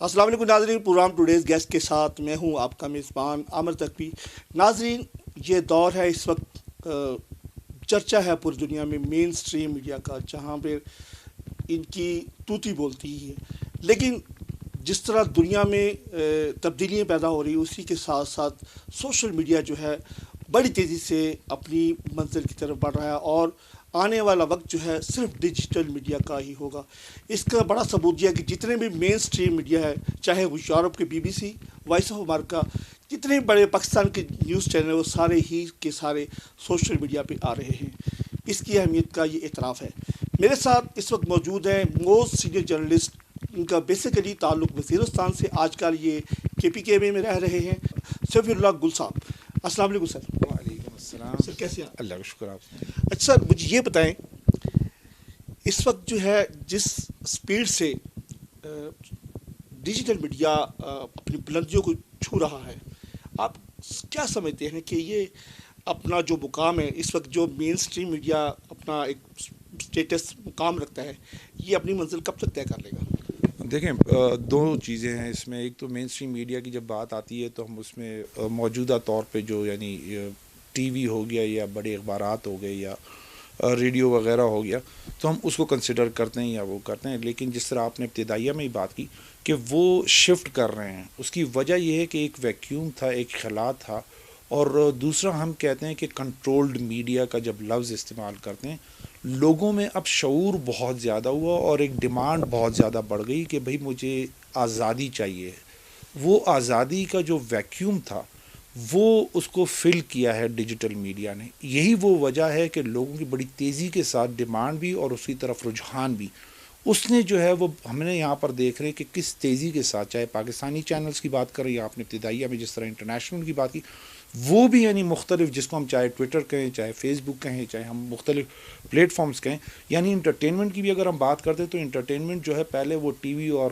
السلام علیکم ناظرین، پروگرام ٹوڈیز گیسٹ کے ساتھ میں ہوں آپ کا میزبان عامر تقوی۔ ناظرین، یہ دور ہے اس وقت چرچا ہے پوری دنیا میں مین سٹریم میڈیا کا، جہاں پہ ان کی توتی بولتی ہی ہے، لیکن جس طرح دنیا میں تبدیلیاں پیدا ہو رہی ہیں اسی کے ساتھ ساتھ سوشل میڈیا جو ہے بڑی تیزی سے اپنی منزل کی طرف بڑھ رہا ہے، اور آنے والا وقت جو ہے صرف ڈیجیٹل میڈیا کا ہی ہوگا۔ اس کا بڑا ثبوت یہ کہ جتنے بھی مین سٹریم میڈیا ہے، چاہے وہ یورپ کے BBC، وائس آف امریکہ، جتنے بڑے پاکستان کے نیوز چینل، وہ سارے ہی کے سارے سوشل میڈیا پہ آ رہے ہیں۔ اس کی اہمیت کا یہ اعتراف ہے۔ میرے ساتھ اس وقت موجود ہیں موسٹ سینئر جرنلسٹ، ان کا بیسیکلی تعلق وزیرستان سے، آج کل یہ KPKB میں رہ رہے ہیں، سفیر اللہ گل صاحب۔ السلام علیکم سر۔ وعلیکم السلام سر کیسے ہیں؟ اللہ کا شکر آپ سے۔ اچھا سر، مجھے یہ بتائیں، اس وقت جو ہے جس سپیڈ سے ڈیجیٹل میڈیا اپنی بلندیوں کو چھو رہا ہے، آپ کیا سمجھتے ہیں کہ یہ اپنا جو مقام ہے اس وقت، جو مین سٹریم میڈیا اپنا ایک سٹیٹس مقام رکھتا ہے، یہ اپنی منزل کب تک طے کر لے گا؟ دیکھیں، دو چیزیں ہیں اس میں۔ ایک تو مین سٹریم میڈیا کی جب بات آتی ہے تو ہم اس میں موجودہ طور پہ جو یعنی ٹی وی ہو گیا یا بڑے اخبارات ہو گئے یا ریڈیو وغیرہ ہو گیا، تو ہم اس کو کنسیڈر کرتے ہیں یا وہ کرتے ہیں۔ لیکن جس طرح آپ نے ابتدائیہ میں ہی بات کی کہ وہ شفٹ کر رہے ہیں، اس کی وجہ یہ ہے کہ ایک ویکیوم تھا، ایک خلا تھا، اور دوسرا ہم کہتے ہیں کہ کنٹرولڈ میڈیا کا جب لفظ استعمال کرتے ہیں، لوگوں میں اب شعور بہت زیادہ ہوا اور ایک ڈیمانڈ بہت زیادہ بڑھ گئی کہ بھئی مجھے آزادی چاہیے۔ وہ آزادی کا جو ویکیوم تھا وہ اس کو فل کیا ہے ڈیجیٹل میڈیا نے۔ یہی وہ وجہ ہے کہ لوگوں کی بڑی تیزی کے ساتھ ڈیمانڈ بھی اور اس کی طرف رجحان بھی اس نے جو ہے وہ ہم نے یہاں پر دیکھ رہے ہیں کہ کس تیزی کے ساتھ، چاہے پاکستانی چینلز کی بات کریں یا آپ نے ابتدائیہ میں جس طرح انٹرنیشنل کی بات کی، وہ بھی یعنی مختلف، جس کو ہم چاہے ٹویٹر کہیں، چاہے فیس بک کہیں، چاہے ہم مختلف پلیٹ فارمز کہیں، یعنی انٹرٹینمنٹ کی بھی اگر ہم بات کرتے ہیں تو انٹرٹینمنٹ جو ہے پہلے وہ ٹی وی اور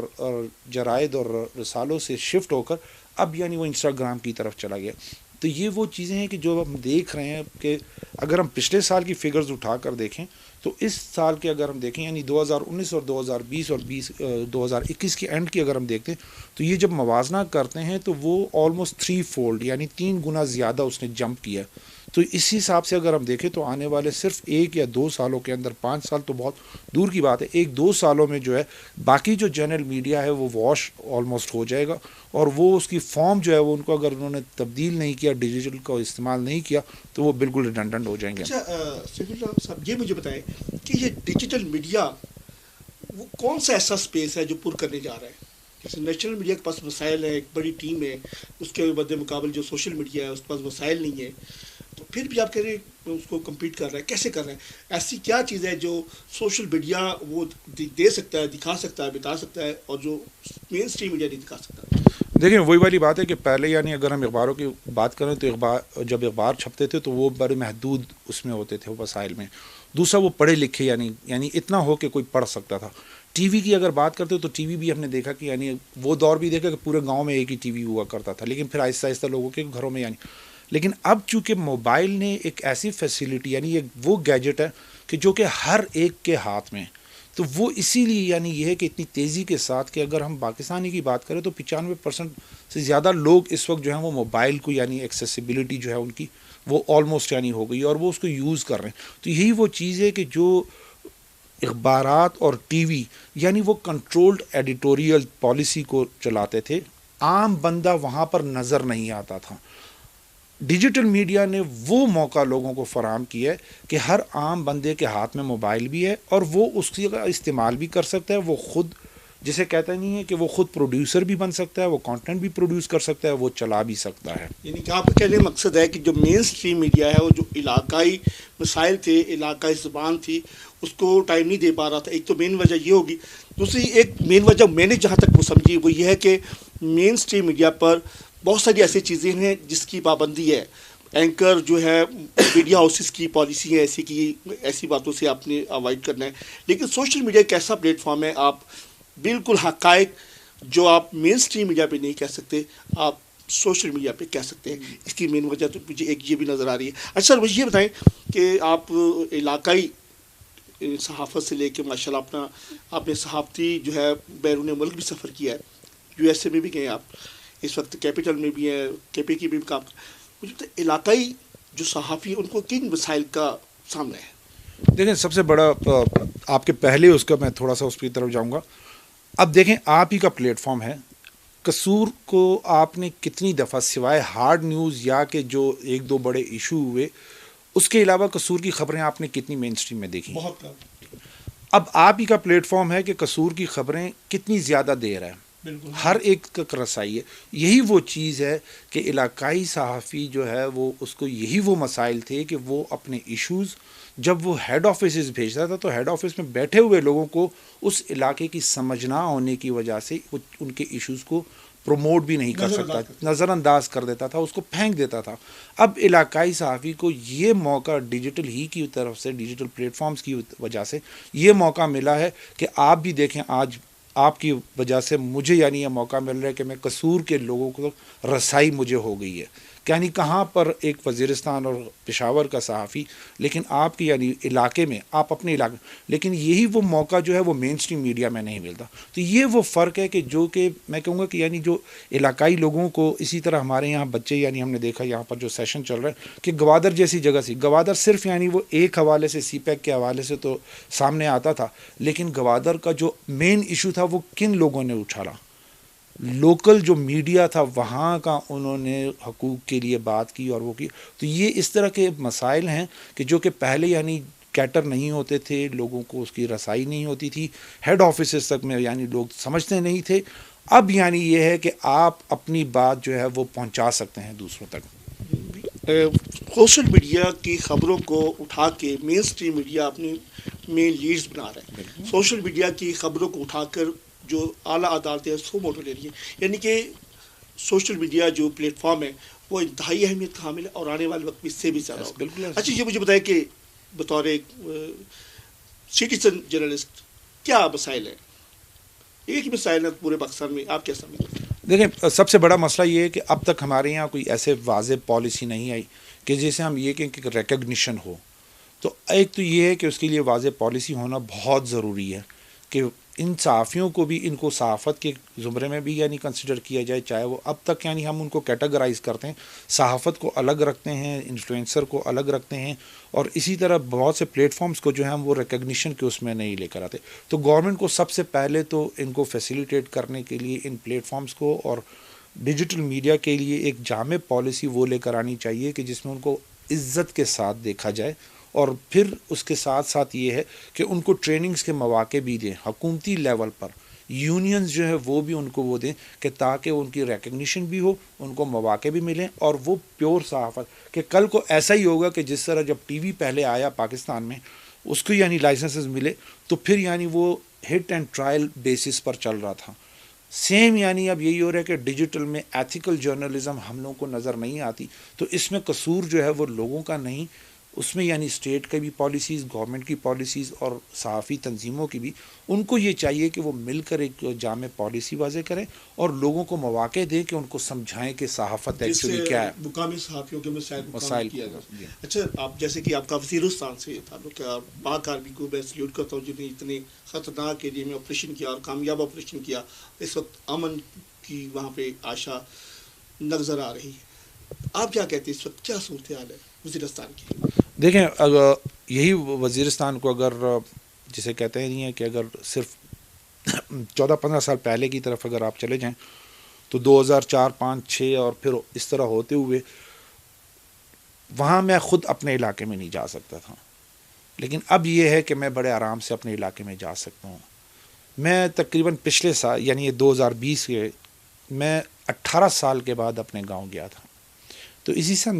جرائد اور رسالوں سے شفٹ ہو کر اب یعنی وہ انسٹاگرام کی طرف چلا گیا۔ تو یہ وہ چیزیں ہیں کہ جو ہم دیکھ رہے ہیں کہ اگر ہم پچھلے سال کی فگرز اٹھا کر دیکھیں تو اس سال کے اگر ہم دیکھیں یعنی 2019 اور 2020 اور 2021 کے اینڈ کی اگر ہم دیکھتے ہیں تو یہ جب موازنہ کرتے ہیں تو وہ آلموسٹ 3 فولڈ یعنی 3 گنا زیادہ اس نے جمپ کیا۔ تو اسی حساب سے اگر ہم دیکھیں تو آنے والے صرف 1 یا 2 سالوں کے اندر، 5 سال تو بہت دور کی بات ہے، 1-2 سالوں میں جو ہے باقی جو جنرل میڈیا ہے وہ واش آلموسٹ ہو جائے گا، اور وہ اس کی فارم جو ہے وہ ان کو اگر انہوں نے تبدیل نہیں کیا، ڈیجیٹل کا استعمال نہیں کیا، تو وہ بالکل ریڈنڈنٹ ہو جائیں گے۔ اچھا سفیر اللہ صاحب، یہ مجھے بتائیں کہ یہ ڈیجیٹل میڈیا وہ کون سا ایسا سپیس ہے جو پر کرنے جا رہا ہے؟ جیسے نیشنل میڈیا کے پاس وسائل ہے، ایک بڑی ٹیم ہے، اس کے مد مقابل جو سوشل میڈیا ہے اس کے پاس وسائل نہیں ہے، تو پھر بھی آپ کہہ رہے ہیں اس کو کمپیٹ کر رہا ہے، کیسے کر رہا ہے؟ ایسی کیا چیز ہے جو سوشل میڈیا وہ دے سکتا ہے، دکھا سکتا ہے، بتا سکتا ہے، اور جو مین سٹریم میڈیا نہیں دکھا سکتا؟ دیکھیں، وہی والی بات ہے کہ پہلے یعنی اگر ہم اخباروں کی بات کریں تو جب اخبار چھپتے تھے تو وہ بڑے محدود اس میں ہوتے تھے وسائل میں۔ دوسرا وہ پڑھے لکھے یعنی اتنا ہو کہ کوئی پڑھ سکتا تھا۔ ٹی وی کی اگر بات کرتے تو ٹی وی بھی ہم نے دیکھا کہ یعنی وہ دور بھی دیکھا کہ پورے گاؤں میں ایک ہی ٹی وی ہوا کرتا تھا، لیکن پھر آہستہ آہستہ لوگوں کے گھروں میں لیکن اب چونکہ موبائل نے ایک ایسی فیسیلٹی یعنی وہ گیجٹ ہے کہ جو کہ ہر ایک کے ہاتھ میں، تو وہ اسی لیے یعنی یہ ہے کہ اتنی تیزی کے ساتھ کہ اگر ہم پاکستانی کی بات کریں تو 95% سے زیادہ لوگ اس وقت جو ہیں وہ موبائل کو یعنی ایکسیسیبلٹی جو ہے ان کی وہ آلموسٹ یعنی ہو گئی اور وہ اس کو یوز کر رہے ہیں۔ تو یہی وہ چیز ہے کہ جو اخبارات اور ٹی وی یعنی وہ کنٹرولڈ ایڈیٹوریل پالیسی کو چلاتے تھے، عام بندہ وہاں پر نظر نہیں آتا تھا۔ ڈیجیٹل میڈیا نے وہ موقع لوگوں کو فراہم کیا ہے کہ ہر عام بندے کے ہاتھ میں موبائل بھی ہے اور وہ اس کا استعمال بھی کر سکتا ہے۔ وہ خود جسے کہتا نہیں ہے کہ وہ خود پروڈیوسر بھی بن سکتا ہے، وہ کانٹینٹ بھی پروڈیوس کر سکتا ہے، وہ چلا بھی سکتا ہے۔ یعنی کہ آپ کا کہنے کا مقصد ہے کہ جو مین سٹریم میڈیا ہے وہ جو علاقائی مسائل تھے، علاقائی زبان تھی، اس کو ٹائم نہیں دے پا رہا تھا۔ ایک تو مین وجہ یہ ہوگی، دوسری ایک مین وجہ میں نے جہاں تک وہ سمجھی وہ یہ ہے کہ مین سٹریم میڈیا پر بہت ساری ایسی چیزیں ہیں جس کی پابندی ہے۔ اینکر جو ہے، میڈیا ہاؤسز کی پالیسی ہے ایسی کہ ایسی باتوں سے آپ نے اوائڈ کرنا ہے، لیکن سوشل میڈیا ایک ایسا پلیٹ فارم ہے، آپ بالکل حقائق جو آپ مین سٹریم میڈیا پہ نہیں کہہ سکتے آپ سوشل میڈیا پہ کہہ سکتے ہیں۔ اس کی مین وجہ تو مجھے ایک یہ بھی نظر آ رہی ہے۔ اچھا سر، مجھے یہ بتائیں کہ آپ علاقائی صحافت سے لے کے ماشاء اللہ آپ نے صحافتی جو ہے بیرون ملک بھی سفر کیا ہے، یو ایس اے میں بھی گئے آپ، اس وقت کیپٹل میں بھی ہیں، کے پی کی بھی کام، مجھے بتائیں علاقائی جو صحافی ان کو کن مسائل کا سامنا ہے؟ دیکھیں سب سے بڑا آپ کے پہلے اس کا میں تھوڑا سا اس کی طرف جاؤں گا. اب دیکھیں آپ ہی کا پلیٹ فارم ہے. قصور کو آپ نے کتنی دفعہ سوائے ہارڈ نیوز یا کہ جو ایک دو بڑے ایشو ہوئے اس کے علاوہ قصور کی خبریں آپ نے کتنی مین اسٹریم میں دیکھی؟ بہت کم. اب آپ ہی کا پلیٹ فارم ہے کہ قصور کی خبریں کتنی زیادہ دیر ہے، بالکل ہر ایک تک رسائی ہے. یہی وہ چیز ہے کہ علاقائی صحافی جو ہے وہ اس کو یہی وہ مسائل تھے کہ وہ اپنے ایشوز جب وہ ہیڈ آفیسز بھیجتا تھا تو ہیڈ آفس میں بیٹھے ہوئے لوگوں کو اس علاقے کی سمجھ نہ ہونے کی وجہ سے ان کے ایشوز کو پروموٹ بھی نہیں کر سکتا، نظر انداز کر دیتا تھا، اس کو پھینک دیتا تھا. اب علاقائی صحافی کو یہ موقع ڈیجیٹل ہی کی طرف سے، ڈیجیٹل پلیٹ فارمز کی وجہ سے یہ موقع ملا ہے کہ آپ بھی دیکھیں آج آپ کی وجہ سے مجھے یعنی یہ موقع مل رہا ہے کہ میں قصور کے لوگوں کو رسائی مجھے ہو گئی ہے. یعنی کہاں پر ایک وزیرستان اور پشاور کا صحافی، لیکن آپ کی یعنی علاقے میں، آپ اپنے علاقے، لیکن یہی وہ موقع جو ہے وہ مین اسٹریم میڈیا میں نہیں ملتا. تو یہ وہ فرق ہے کہ جو کہ میں کہوں گا کہ یعنی جو علاقائی لوگوں کو، اسی طرح ہمارے یہاں بچے یعنی ہم نے دیکھا یہاں پر جو سیشن چل رہا ہے کہ گوادر جیسی جگہ سی، گوادر صرف یعنی وہ ایک حوالے سے سی پیک کے حوالے سے تو سامنے آتا تھا، لیکن گوادر کا جو مین ایشو تھا وہ کن لوگوں نے اٹھالا؟ لوکل جو میڈیا تھا وہاں کا، انہوں نے حقوق کے لیے بات کی اور وہ کی. تو یہ اس طرح کے مسائل ہیں کہ جو کہ پہلے یعنی کیٹر نہیں ہوتے تھے، لوگوں کو اس کی رسائی نہیں ہوتی تھی، ہیڈ آفیسز تک میں یعنی لوگ سمجھتے نہیں تھے. اب یعنی یہ ہے کہ آپ اپنی بات جو ہے وہ پہنچا سکتے ہیں دوسروں تک. سوشل میڈیا کی خبروں کو اٹھا کے مین اسٹریم میڈیا اپنی مین لیڈز بنا رہے ہیں. سوشل میڈیا کی خبروں کو اٹھا کر جو اعلیٰ عدالتیں سو موٹو لے رہی ہیں، یعنی کہ سوشل میڈیا جو پلیٹ فارم ہے وہ انتہائی اہمیت کا حامل ہے اور آنے والے وقت میں اس سے بھی زیادہ ہوگا. بالکل. اچھا یہ مجھے بتائیں کہ بطور ایک سٹیزن جرنلسٹ کیا مسائل ہیں؟ ایک ہی مسائل ہے پورے پاکستان میں، آپ کیا سمجھتے ہیں؟ دیکھیں سب سے بڑا مسئلہ یہ ہے کہ اب تک ہمارے یہاں کوئی ایسے واضح پالیسی نہیں آئی کہ جیسے ہم یہ کہیں کہ ریکگنیشن ہو. تو ایک تو یہ ہے کہ اس کے لیے واضح پالیسی ہونا بہت ضروری ہے کہ ان صحافیوں کو بھی ان کو صحافت کے زمرے میں بھی یعنی کنسیڈر کیا جائے. چاہے وہ اب تک یعنی ہم ان کو کیٹیگرائز کرتے ہیں، صحافت کو الگ رکھتے ہیں، انفلوئنسر کو الگ رکھتے ہیں، اور اسی طرح بہت سے پلیٹ فارمز کو جو ہے ہم وہ ریکگنیشن کے اس میں نہیں لے کر آتے. تو گورنمنٹ کو سب سے پہلے تو ان کو فیسیلیٹیٹ کرنے کے لیے ان پلیٹ فارمز کو اور ڈیجیٹل میڈیا کے لیے ایک جامع پالیسی وہ لے کر آنی چاہیے کہ جس میں ان کو عزت کے ساتھ دیکھا جائے، اور پھر اس کے ساتھ ساتھ یہ ہے کہ ان کو ٹریننگز کے مواقع بھی دیں حکومتی لیول پر. یونینز جو ہے وہ بھی ان کو وہ دیں کہ تاکہ ان کی ریکگنیشن بھی ہو، ان کو مواقع بھی ملیں، اور وہ پیور صحافت کہ کل کو ایسا ہی ہوگا کہ جس طرح جب ٹی وی پہلے آیا پاکستان میں اس کو یعنی لائسنسز ملے تو پھر یعنی وہ ہٹ اینڈ ٹرائل بیسس پر چل رہا تھا. سیم یعنی اب یہی ہو رہا ہے کہ ڈیجیٹل میں ایتھیکل جرنلزم ہم لوگوں کو نظر نہیں آتی. تو اس میں قصور جو ہے وہ لوگوں کا نہیں، اس میں یعنی اسٹیٹ کی بھی پالیسیز، گورنمنٹ کی پالیسیز اور صحافی تنظیموں کی بھی، ان کو یہ چاہیے کہ وہ مل کر ایک جامع پالیسی واضح کریں اور لوگوں کو مواقع دیں کہ ان کو سمجھائیں کہ صحافت ایکچولی کیا ہے، مقامی صحافیوں کے مسائل کیا کو. جائے. اچھا آپ جیسے کہ آپ کا وزیرستان سے تعلق ہے، پاک آرمی کو میں سلیوٹ کرتا ہوں جنہیں اتنے خطرناک ایریے میں آپریشن کیا اور کامیاب آپریشن کیا. اس وقت امن کی وہاں پہ آشا نظر آ رہی ہے. آپ کیا کہتے ہیں اس وقت کیا صورتحال ہے وزیرستان کی؟ دیکھیں اگر یہی وزیرستان کو اگر جسے کہتے ہیں کہ اگر صرف 14-15 سال پہلے کی طرف اگر آپ چلے جائیں تو 2004, 5, 6 اور پھر اس طرح ہوتے ہوئے وہاں میں خود اپنے علاقے میں نہیں جا سکتا تھا. لیکن اب یہ ہے کہ میں بڑے آرام سے اپنے علاقے میں جا سکتا ہوں. میں تقریباً پچھلے سال یعنی یہ 2020 کے میں 18 سال کے بعد اپنے گاؤں گیا تھا. تو اسی سے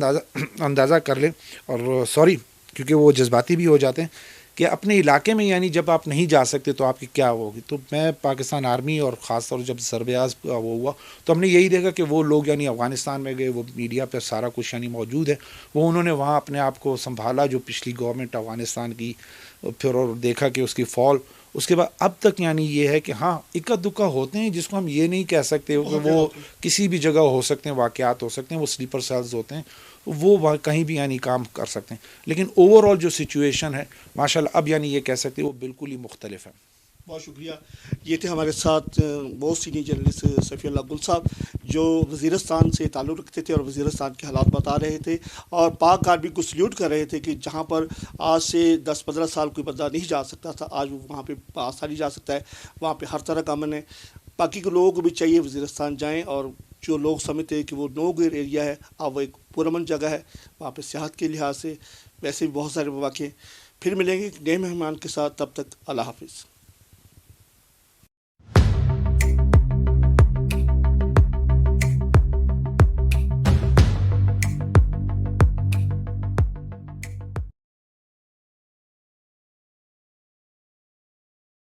اندازہ کر لیں، اور سوری کیونکہ وہ جذباتی بھی ہو جاتے ہیں کہ اپنے علاقے میں یعنی جب آپ نہیں جا سکتے تو آپ کی کیا ہوگی. تو میں پاکستان آرمی اور خاص طور جب سربیاز وہ ہوا تو ہم نے یہی دیکھا کہ وہ لوگ یعنی افغانستان میں گئے، وہ میڈیا پہ سارا کچھ یعنی موجود ہے، وہ انہوں نے وہاں اپنے آپ کو سنبھالا جو پچھلی گورنمنٹ افغانستان کی، پھر اور دیکھا کہ اس کی فال. اس کے بعد اب تک یعنی یہ ہے کہ ہاں اکا دکا ہوتے ہیں جس کو ہم یہ نہیں کہہ سکتے کہ وہ کسی بھی جگہ ہو سکتے ہیں، واقعات ہو سکتے ہیں، وہ سلیپر سیلز ہوتے ہیں، وہ کہیں بھی یعنی کام کر سکتے ہیں. لیکن اوور آل جو سچویشن ہے ماشاءاللہ اب یعنی یہ کہہ سکتے ہیں وہ بالکل ہی مختلف ہے. بہت شکریہ. یہ تھے ہمارے ساتھ بہت سینئر جرنلسٹ صفی اللہ گل صاحب جو وزیرستان سے تعلق رکھتے تھے اور وزیرستان کے حالات بتا رہے تھے اور پاک آرمی کو سلیوٹ کر رہے تھے کہ جہاں پر آج سے 10-15 سال کوئی بندہ نہیں جا سکتا تھا آج وہ وہاں پہ آسانی جا سکتا ہے. وہاں پہ ہر طرح کا امن ہے. باقی کے لوگوں کو بھی چاہیے وزیرستان جائیں اور جو لوگ سمجھتے ہیں کہ وہ نو گیر ایریا ہے اب وہ ایک پرامن جگہ ہے وہاں پہ صحت کے لحاظ سے ویسے بھی بہت سارے مواقع. پھر ملیں گے ایک نئے مہمان کے ساتھ. تب تک اللہ حافظ.